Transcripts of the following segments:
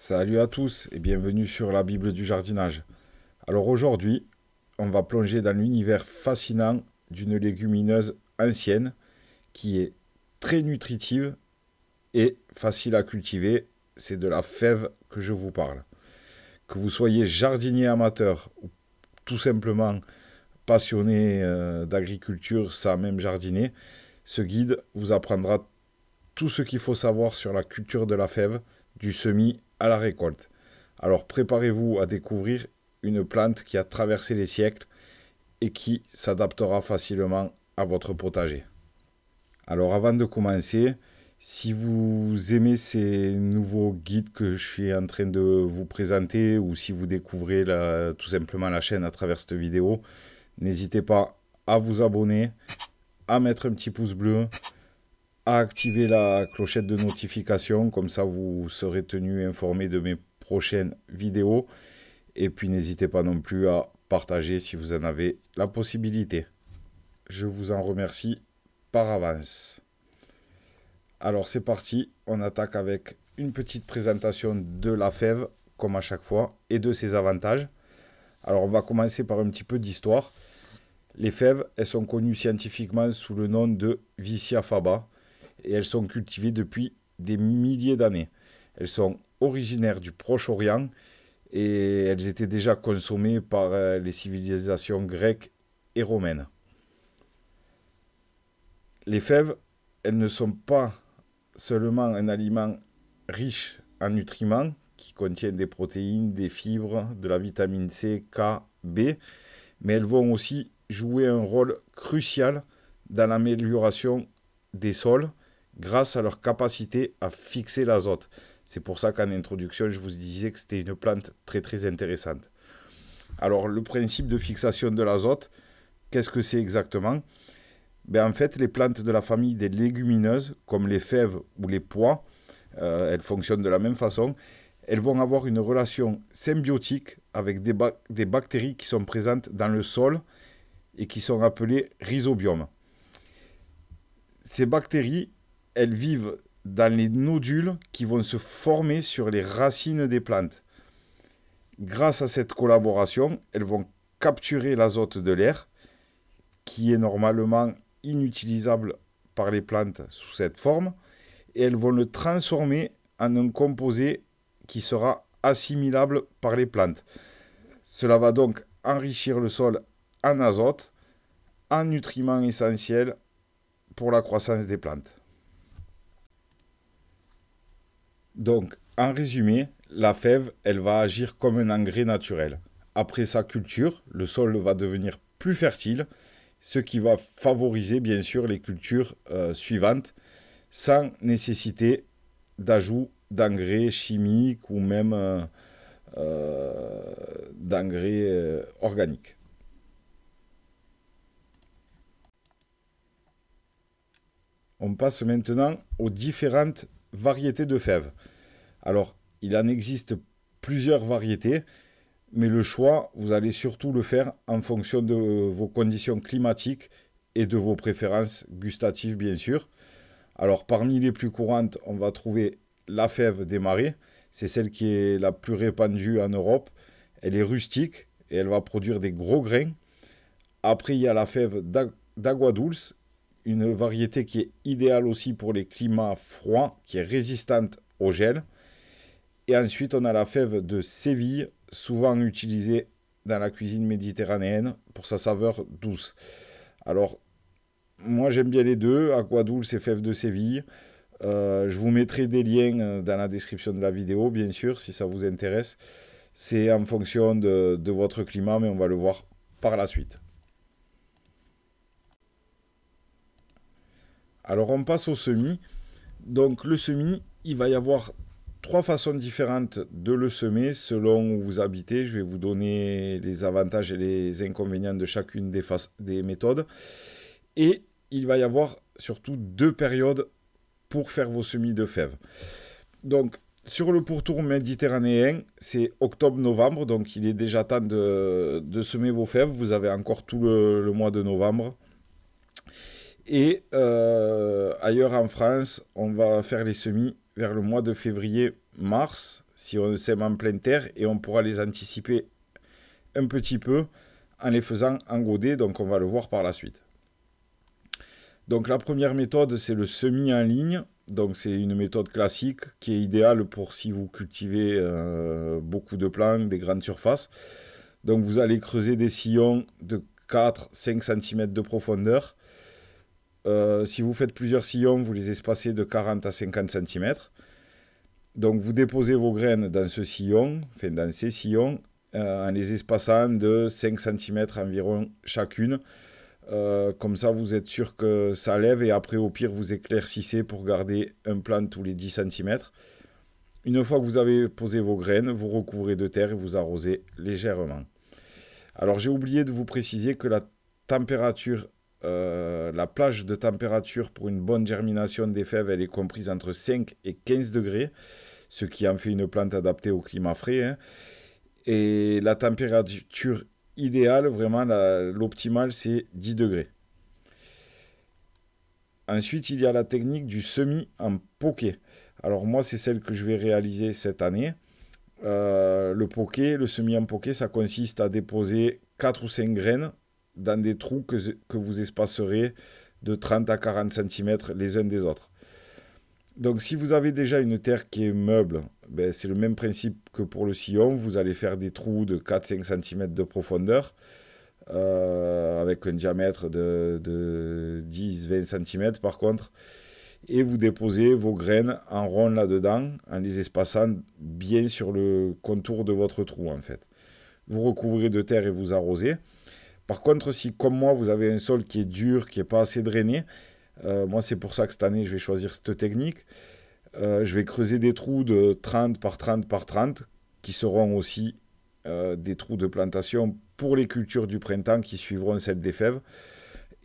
Salut à tous et bienvenue sur la Bible du jardinage. Alors aujourd'hui, on va plonger dans l'univers fascinant d'une légumineuse ancienne qui est très nutritive et facile à cultiver. C'est de la fève que je vous parle. Que vous soyez jardinier amateur ou tout simplement passionné d'agriculture sans même jardiner, ce guide vous apprendra tout ce qu'il faut savoir sur la culture de la fève, du semis à la récolte. Alors préparez-vous à découvrir une plante qui a traversé les siècles et qui s'adaptera facilement à votre potager. Alors avant de commencer, si vous aimez ces nouveaux guides que je suis en train de vous présenter ou si vous découvrez tout simplement la chaîne à travers cette vidéo, n'hésitez pas à vous abonner, à mettre un petit pouce bleu, à activer la clochette de notification, comme ça vous serez tenu informé de mes prochaines vidéos. Et puis n'hésitez pas non plus à partager si vous en avez la possibilité. Je vous en remercie par avance. Alors c'est parti, on attaque avec une petite présentation de la fève, comme à chaque fois, et de ses avantages. Alors on va commencer par un petit peu d'histoire. Les fèves, elles sont connues scientifiquement sous le nom de Vicia faba et elles sont cultivées depuis des milliers d'années. Elles sont originaires du Proche-Orient et elles étaient déjà consommées par les civilisations grecques et romaines. Les fèves, elles ne sont pas seulement un aliment riche en nutriments qui contiennent des protéines, des fibres, de la vitamine C, K, B, mais elles vont aussi jouer un rôle crucial dans l'amélioration des sols grâce à leur capacité à fixer l'azote. C'est pour ça qu'en introduction, je vous disais que c'était une plante très intéressante. Alors, le principe de fixation de l'azote, qu'est-ce que c'est exactement? En fait, les plantes de la famille des légumineuses, comme les fèves ou les pois, elles fonctionnent de la même façon. Elles vont avoir une relation symbiotique avec des bactéries qui sont présentes dans le sol et qui sont appelées rhizobiomes. Ces bactéries, elles vivent dans les nodules qui vont se former sur les racines des plantes. Grâce à cette collaboration, elles vont capturer l'azote de l'air, qui est normalement inutilisable par les plantes sous cette forme, et elles vont le transformer en un composé qui sera assimilable par les plantes. Cela va donc enrichir le sol en azote, en nutriments essentiels pour la croissance des plantes. Donc, en résumé, la fève, elle va agir comme un engrais naturel. Après sa culture, le sol va devenir plus fertile, ce qui va favoriser bien sûr les cultures suivantes, sans nécessité d'ajout d'engrais chimiques ou même d'engrais organiques. On passe maintenant aux différentes variétés de fèves. Alors, il en existe plusieurs variétés, mais le choix, vous allez surtout le faire en fonction de vos conditions climatiques et de vos préférences gustatives, bien sûr. Alors, parmi les plus courantes, on va trouver la fève des marais. C'est celle qui est la plus répandue en Europe. Elle est rustique et elle va produire des gros grains. Après, il y a la fève d'agua dulce, une variété qui est idéale aussi pour les climats froids, qui est résistante au gel. Et ensuite, on a la fève de Séville, souvent utilisée dans la cuisine méditerranéenne pour sa saveur douce. Alors, moi j'aime bien les deux, agua dulce et fève de Séville. Je vous mettrai des liens dans la description de la vidéo, bien sûr, si ça vous intéresse. C'est en fonction de votre climat, mais on va le voir par la suite. Alors, on passe au semis. Donc, le semis, il va y avoir trois façons différentes de le semer selon où vous habitez. Je vais vous donner les avantages et les inconvénients de chacune des méthodes. Et il va y avoir surtout deux périodes pour faire vos semis de fèves. Donc, sur le pourtour méditerranéen, c'est octobre-novembre. Donc, il est déjà temps de semer vos fèves. Vous avez encore tout le mois de novembre. Et ailleurs en France, on va faire les semis vers le mois de février-mars. si on sème en pleine terre et on pourra les anticiper un petit peu en les faisant engoder, donc on va le voir par la suite. Donc la première méthode, c'est le semis en ligne. Donc c'est une méthode classique qui est idéale pour si vous cultivez beaucoup de plants, des grandes surfaces. Donc vous allez creuser des sillons de 4-5 cm de profondeur. Si vous faites plusieurs sillons, vous les espacez de 40 à 50 cm. Donc vous déposez vos graines dans ce sillon, enfin dans ces sillons, en les espaçant de 5 cm environ chacune. Comme ça, vous êtes sûr que ça lève et après, au pire, vous éclaircissez pour garder un plant tous les 10 cm. Une fois que vous avez posé vos graines, vous recouvrez de terre et vous arrosez légèrement. Alors, j'ai oublié de vous préciser que la température, la plage de température pour une bonne germination des fèves, elle est comprise entre 5 et 15 degrés, ce qui en fait une plante adaptée au climat frais, hein. Et la température idéal, vraiment l'optimal, c'est 10 degrés. Ensuite, il y a la technique du semis en poké. Alors moi, c'est celle que je vais réaliser cette année. Le poké, le semis en poké, ça consiste à déposer 4 ou 5 graines dans des trous que vous espacerez de 30 à 40 cm les uns des autres. Donc si vous avez déjà une terre qui est meuble, ben, c'est le même principe que pour le sillon. Vous allez faire des trous de 4-5 cm de profondeur avec un diamètre de 10-20 cm par contre. Et vous déposez vos graines en rond là-dedans en les espaçant bien sur le contour de votre trou en fait. Vous recouvrez de terre et vous arrosez. Par contre, si comme moi vous avez un sol qui est dur, qui n'est pas assez drainé, moi, c'est pour ça que cette année, je vais choisir cette technique. Je vais creuser des trous de 30 par 30 par 30 qui seront aussi des trous de plantation pour les cultures du printemps qui suivront celles des fèves.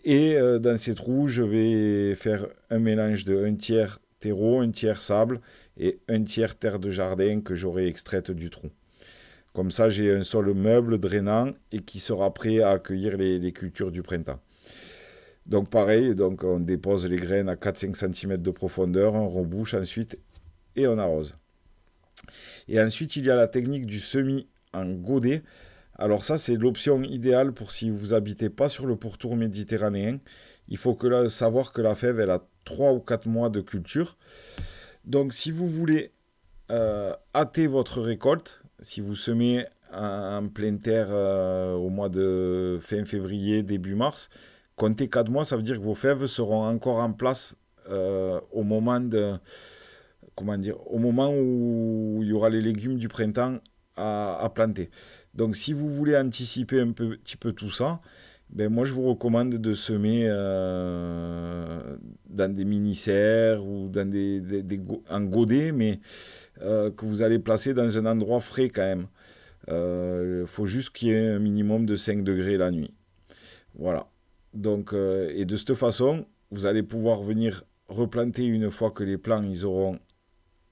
Et dans ces trous, je vais faire un mélange de 1 tiers terreau, 1 tiers sable et 1 tiers terre de jardin que j'aurai extraite du trou. Comme ça, j'ai un sol meuble, drainant et qui sera prêt à accueillir les cultures du printemps. Donc pareil, donc on dépose les graines à 4-5 cm de profondeur, on rebouche ensuite et on arrose. Et ensuite, il y a la technique du semis en godet. Alors ça, c'est l'option idéale pour si vous n'habitez pas sur le pourtour méditerranéen. Il faut savoir que la fève, elle a 3 ou 4 mois de culture. Donc si vous voulez hâter votre récolte, si vous semez en pleine terre au mois de fin février, début mars, comptez 4 mois, ça veut dire que vos fèves seront encore en place au moment où il y aura les légumes du printemps à planter. Donc si vous voulez anticiper un petit peu tout ça, ben moi je vous recommande de semer dans des mini-serres ou dans en godet, mais que vous allez placer dans un endroit frais quand même. Il faut juste qu'il y ait un minimum de 5 degrés la nuit. Voilà. Donc, et de cette façon, vous allez pouvoir venir replanter une fois que les plants ils auront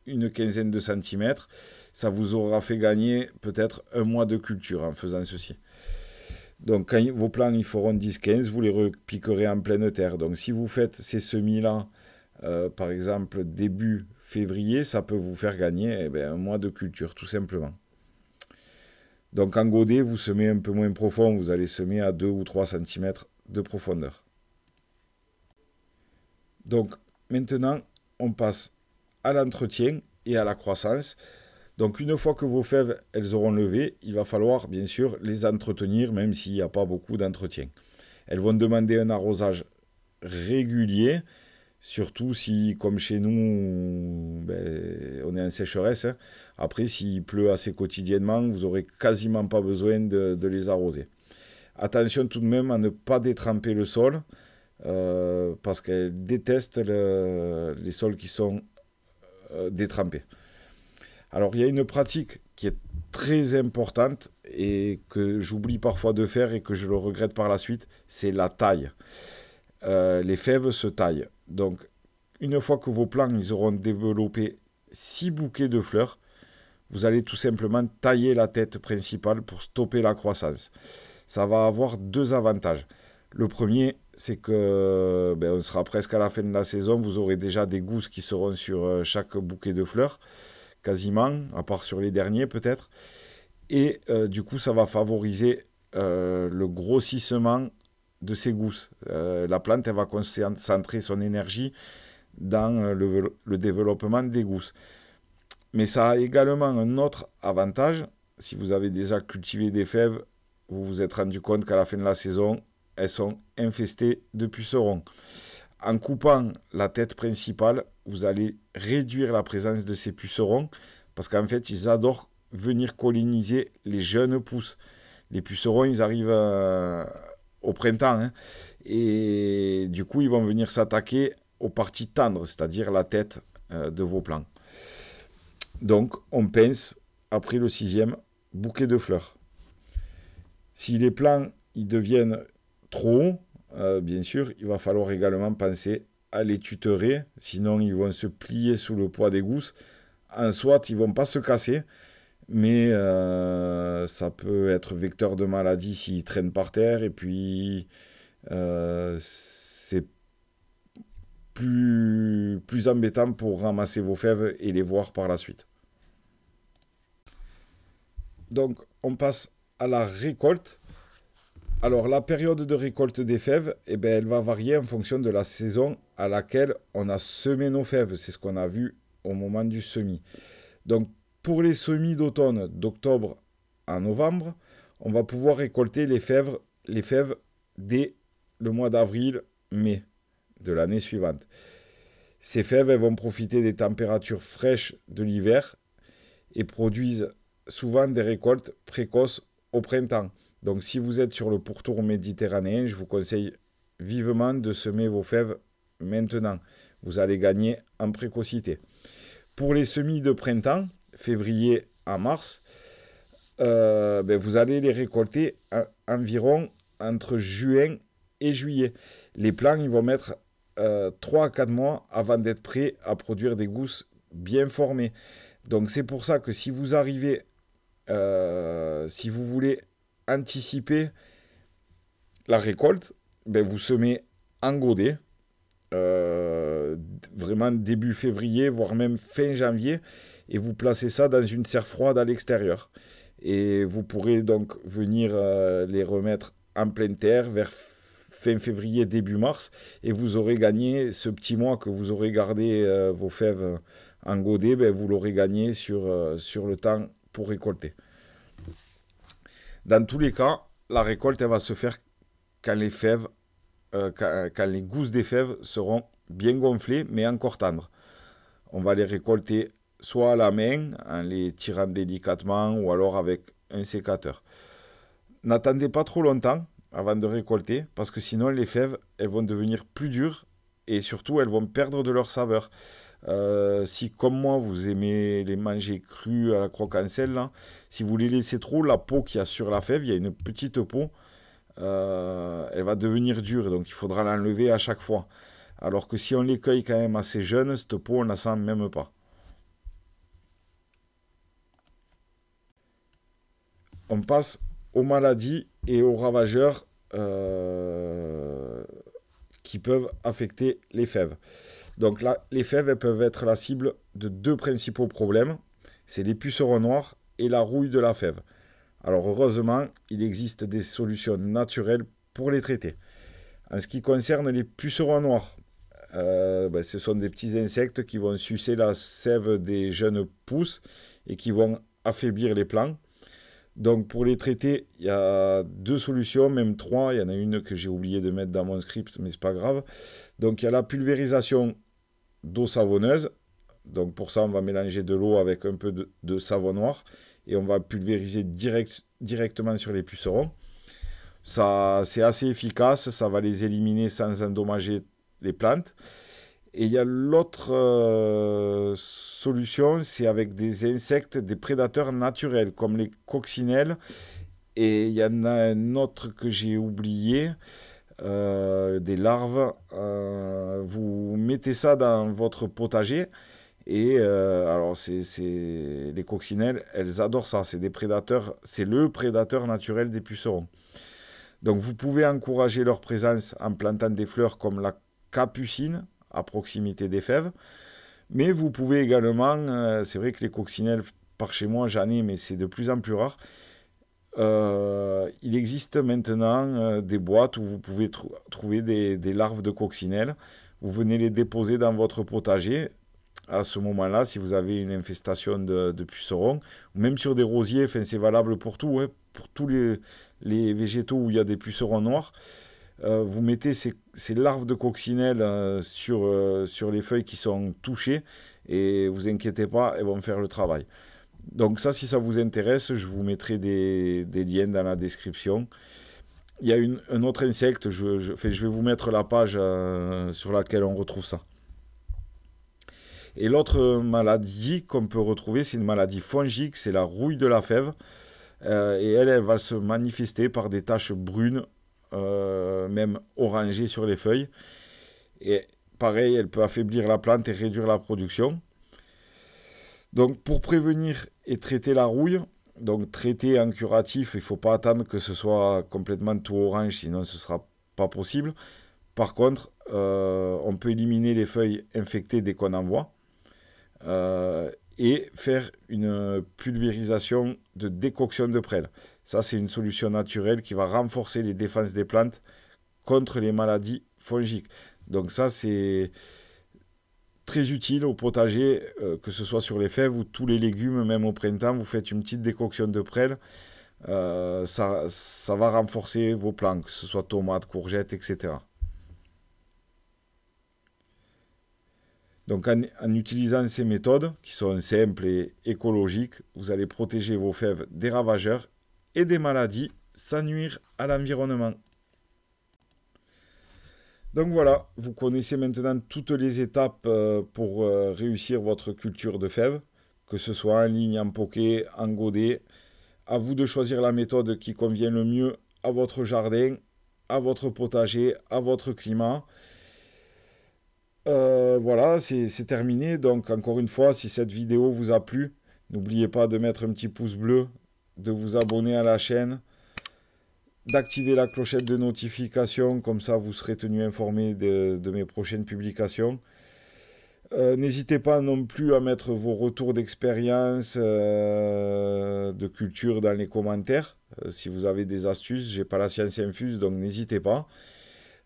une quinzaine de centimètres. Ça vous aura fait gagner peut-être 1 mois de culture en faisant ceci. Donc quand vos plants ils feront 10-15, vous les repiquerez en pleine terre. Donc si vous faites ces semis-là, par exemple début février, ça peut vous faire gagner 1 mois de culture tout simplement. Donc en godet, vous semez un peu moins profond, vous allez semer à 2 ou 3 cm de profondeur. Donc maintenant, on passe à l'entretien et à la croissance. Donc une fois que vos fèves elles auront levé, il va falloir bien sûr les entretenir même s'il n'y a pas beaucoup d'entretien. Elles vont demander un arrosage régulier, surtout si comme chez nous on est en sécheresse. Hein. Après s'il pleut assez quotidiennement, vous n'aurez quasiment pas besoin de les arroser. Attention tout de même à ne pas détremper le sol parce qu'elles détestent les sols qui sont détrempés. Alors il y a une pratique qui est très importante et que j'oublie parfois de faire et que je le regrette par la suite, c'est la taille. Les fèves se taillent. Donc une fois que vos plants ils auront développé 6 bouquets de fleurs, vous allez tout simplement tailler la tête principale pour stopper la croissance. Ça va avoir 2 avantages. Le premier, c'est que on sera presque à la fin de la saison, vous aurez déjà des gousses qui seront sur chaque bouquet de fleurs. quasiment, à part sur les derniers peut-être. Et du coup, ça va favoriser le grossissement de ces gousses. La plante, elle va concentrer son énergie dans le développement des gousses. Mais ça a également un autre avantage. Si vous avez déjà cultivé des fèves, vous vous êtes rendu compte qu'à la fin de la saison, elles sont infestées de pucerons. En coupant la tête principale, vous allez réduire la présence de ces pucerons parce qu'en fait, ils adorent venir coloniser les jeunes pousses. Les pucerons, ils arrivent au printemps, hein, et du coup, ils vont venir s'attaquer aux parties tendres, c'est-à-dire la tête de vos plants. Donc, on pince, après le 6e, bouquet de fleurs. Si les plants ils deviennent trop hauts, bien sûr, il va falloir également penser à les tutorer, sinon ils vont se plier sous le poids des gousses. En soit, ils ne vont pas se casser, mais ça peut être vecteur de maladie s'ils traînent par terre, et puis c'est plus embêtant pour ramasser vos fèves et les voir par la suite. Donc, on passe à la récolte. Alors, la période de récolte des fèves, eh ben, elle va varier en fonction de la saison à laquelle on a semé nos fèves. C'est ce qu'on a vu au moment du semis. Donc, pour les semis d'automne, d'octobre à novembre, on va pouvoir récolter les fèves dès le mois d'avril, mai de l'année suivante. Ces fèves elles vont profiter des températures fraîches de l'hiver et produisent souvent des récoltes précoces au printemps. Donc si vous êtes sur le pourtour méditerranéen, je vous conseille vivement de semer vos fèves maintenant. Vous allez gagner en précocité. Pour les semis de printemps, février à mars, vous allez les récolter environ entre juin et juillet. Les plants ils vont mettre 3 à 4 mois avant d'être prêts à produire des gousses bien formées. Donc c'est pour ça que si vous arrivez, si vous voulez anticiper la récolte, vous semez en godet, vraiment début février, voire même fin janvier, et vous placez ça dans une serre froide à l'extérieur. Et vous pourrez donc venir les remettre en pleine terre vers fin février, début mars, et vous aurez gagné ce petit mois que vous aurez gardé vos fèves en godet, vous l'aurez gagné sur le temps pour récolter. Dans tous les cas, la récolte elle va se faire quand les fèves, quand les gousses des fèves seront bien gonflées, mais encore tendres. On va les récolter soit à la main, en les tirant délicatement, ou alors avec un sécateur. N'attendez pas trop longtemps avant de récolter, parce que sinon les fèves elles vont devenir plus dures et surtout elles vont perdre de leur saveur. Si comme moi vous aimez les manger crus à la croque-en-sel, là, si vous les laissez trop, la peau qu'il y a sur la fève, il y a une petite peau, elle va devenir dure, donc il faudra l'enlever à chaque fois. Alors que si on les cueille quand même assez jeunes, cette peau on ne la sent même pas. On passe aux maladies et aux ravageurs qui peuvent affecter les fèves. Donc là, les fèves elles peuvent être la cible de 2 principaux problèmes. C'est les pucerons noirs et la rouille de la fève. Alors heureusement, il existe des solutions naturelles pour les traiter. En ce qui concerne les pucerons noirs, ce sont des petits insectes qui vont sucer la sève des jeunes pousses et qui vont affaiblir les plants. Donc pour les traiter, il y a 2 solutions, même 3. Il y en a une que j'ai oublié de mettre dans mon script, mais c'est pas grave. Donc il y a la pulvérisation d'eau savonneuse. Donc pour ça, on va mélanger de l'eau avec un peu de savon noir et on va pulvériser directement sur les pucerons. Ça, c'est assez efficace, ça va les éliminer sans endommager les plantes. Et il y a l'autre solution, c'est avec des insectes, des prédateurs naturels, comme les coccinelles. Et il y en a un autre que j'ai oublié, des larves. Vous mettez ça dans votre potager. Et alors, les coccinelles, elles adorent ça. C'est des prédateurs, c'est le prédateur naturel des pucerons. Donc, vous pouvez encourager leur présence en plantant des fleurs comme la capucine, à proximité des fèves, Mais vous pouvez également, c'est vrai que les coccinelles, par chez moi, j'en ai, mais c'est de plus en plus rare. Il existe maintenant des boîtes où vous pouvez trouver des larves de coccinelles. Vous venez les déposer dans votre potager. À ce moment-là, si vous avez une infestation de pucerons, ou même sur des rosiers, enfin, c'est valable pour tout, hein, pour tous les végétaux où il y a des pucerons noirs, vous mettez ces larves de coccinelles sur les feuilles qui sont touchées et vous inquiétez pas, elles vont faire le travail. Donc ça, si ça vous intéresse, je vous mettrai des liens dans la description. Il y a un autre insecte, enfin, je vais vous mettre la page sur laquelle on retrouve ça. Et l'autre maladie qu'on peut retrouver, c'est une maladie fongique, c'est la rouille de la fève. Et elle va se manifester par des taches brunes, même orangées sur les feuilles. Et pareil, elle peut affaiblir la plante et réduire la production. Donc pour prévenir et traiter la rouille, donc traiter en curatif, il ne faut pas attendre que ce soit complètement tout orange, sinon ce ne sera pas possible. Par contre, on peut éliminer les feuilles infectées dès qu'on en voit. Et faire une pulvérisation de décoction de prêle. Ça, c'est une solution naturelle qui va renforcer les défenses des plantes contre les maladies fongiques. Donc ça, c'est très utile au potager, que ce soit sur les fèves ou tous les légumes, même au printemps, vous faites une petite décoction de prêle. Ça va renforcer vos plants, que ce soit tomates, courgettes, etc. Donc en utilisant ces méthodes, qui sont simples et écologiques, vous allez protéger vos fèves des ravageurs et des maladies sans nuire à l'environnement. Donc voilà, vous connaissez maintenant toutes les étapes pour réussir votre culture de fèves, que ce soit en ligne, en poké, en godet. À vous de choisir la méthode qui convient le mieux à votre jardin, à votre potager, à votre climat. Voilà, c'est terminé. Donc encore une fois, si cette vidéo vous a plu, n'oubliez pas de mettre un petit pouce bleu, de vous abonner à la chaîne, d'activer la clochette de notification, comme ça vous serez tenu informé de mes prochaines publications. N'hésitez pas non plus à mettre vos retours d'expérience, de culture dans les commentaires. Si vous avez des astuces, j'ai pas la science infuse, donc n'hésitez pas.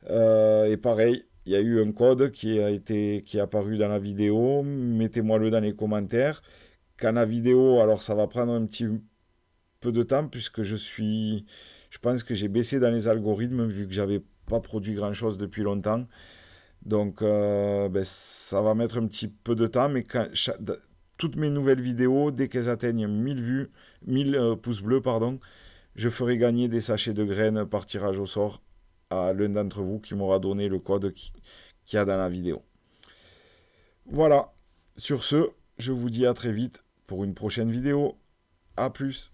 Et pareil, il y a eu un code qui est apparu dans la vidéo. Mettez-moi-le dans les commentaires. Quand la vidéo, alors ça va prendre un petit peu de temps puisque je pense que j'ai baissé dans les algorithmes vu que j'avais pas produit grand-chose depuis longtemps. Donc ça va mettre un petit peu de temps, mais toutes mes nouvelles vidéos, dès qu'elles atteignent 1000 vues, 1000 pouces bleus, pardon, je ferai gagner des sachets de graines par tirage au sort à l'un d'entre vous qui m'aura donné le code qu'il y a dans la vidéo. Voilà, sur ce, je vous dis à très vite pour une prochaine vidéo. A plus.